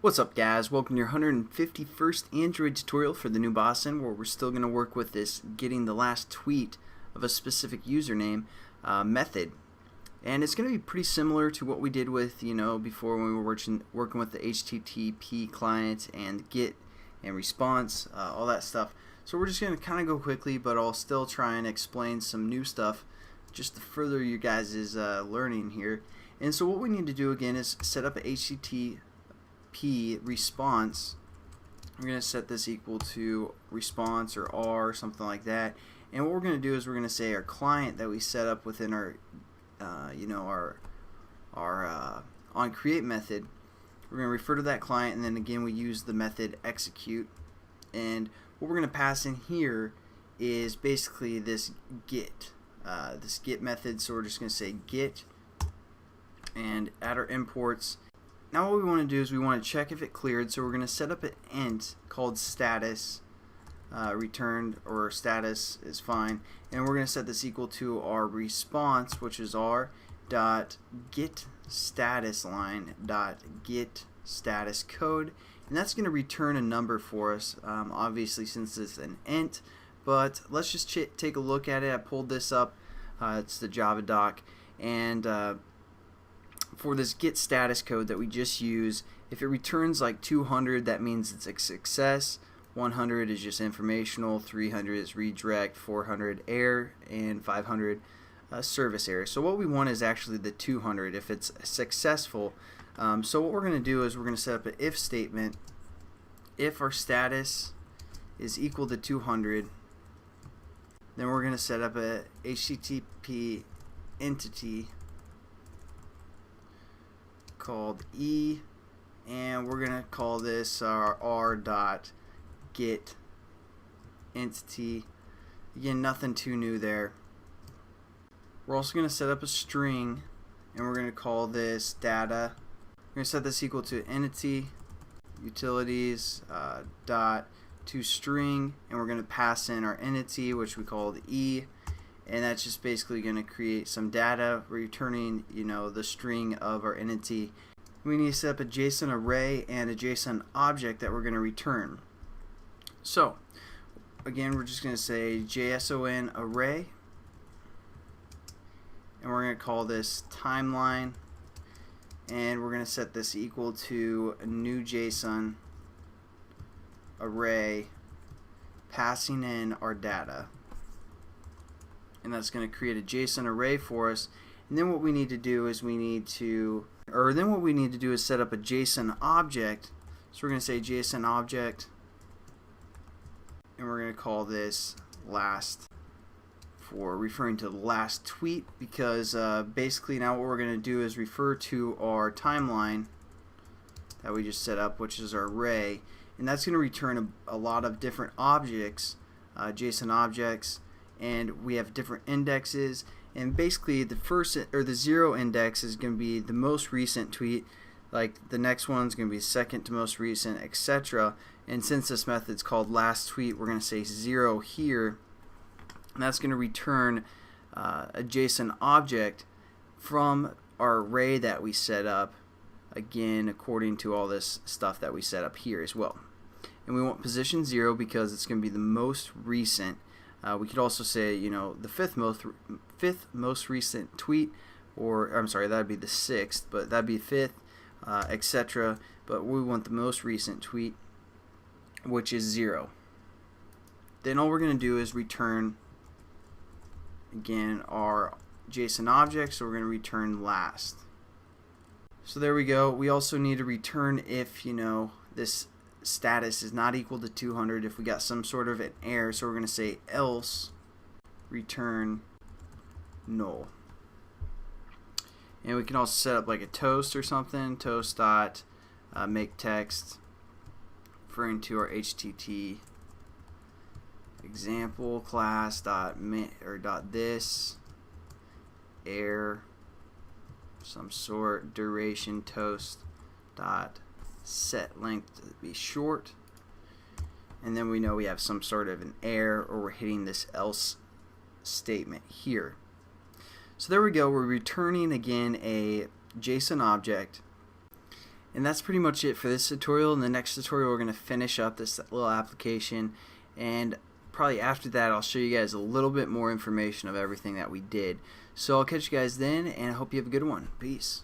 What's up, guys? Welcome to your 151st Android tutorial for the new Boston, where we're still going to work with this getting the last tweet of a specific username method. And it's going to be pretty similar to what we did with, before when we were working with the HTTP client and get and response, all that stuff. So we're just going to kind of go quickly, but I'll still try and explain some new stuff just to further you guys' learning here. And so what we need to do again is set up an HTTP response. We're going to set this equal to response or R, something like that. And what we're going to do is we're going to say our client that we set up within our on create method. We're going to refer to that client, and then again we use the method execute. And what we're going to pass in here is basically this get method. So we're just going to say get and add our imports. Now what we want to do is we want to check if it cleared, so we're going to set up an int called status returned, or status is fine, and we're going to set this equal to our response, which is our dot get status line dot get status code, and that's going to return a number for us, obviously since it's an int. But let's just take a look at it. I pulled this up, it's the Java doc, and for this get status code that we just use, if it returns like 200, that means it's a success. 100 is just informational, 300 is redirect, 400 error, and 500 service error. So what we want is actually the 200 if it's successful. So what we're going to do is we're going to set up an if statement. If our status is equal to 200, then we're going to set up a HTTP entity called E, and we're going to call this our r.get entity. Again, nothing too new there. We're also going to set up a string, and we're going to call this data. We're going to set this equal to entity utilities dot to string, and we're going to pass in our entity, which we called E, and that's just basically going to create some data returning the string of our entity. We need to set up a JSON array and a JSON object that we're going to return. So again, we're just going to say JSON array, and we're going to call this timeline, and we're going to set this equal to a new JSON array passing in our data, and that's going to create a JSON array for us. And then what we need to do is set up a JSON object. So we're going to say JSON object, and we're going to call this last, for referring to the last tweet, because basically now what we're going to do is refer to our timeline that we just set up, which is our array, and that's going to return a lot of different objects, JSON objects, and we have different indexes. And basically the first or the 0 index is going to be the most recent tweet, like the next one's going to be second to most recent, etc. And since this method's called last tweet, we're going to say 0 here, and that's going to return a JSON object from our array that we set up, again according to all this stuff that we set up here as well. And we want position 0 because it's going to be the most recent. We could also say, the fifth most recent tweet, or I'm sorry, that'd be the 6th, but that'd be 5th, etc. But we want the most recent tweet, which is 0. Then all we're going to do is return again our JSON object, so we're going to return last. So there we go. We also need to return if this status is not equal to 200, if we got some sort of an error. So we're going to say else return null. And we can also set up like a toast or something, toast dot make text, referring to our HTTP example class dot this error some sort, duration toast dot set length to be short, and then we know we have some sort of an error, or we're hitting this else statement here. So there we go, we're returning again a JSON object, And that's pretty much it for this tutorial. In the next tutorial, we're going to finish up this little application, and probably after that I'll show you guys a little bit more information of everything that we did. So I'll catch you guys then, and I hope you have a good one. Peace.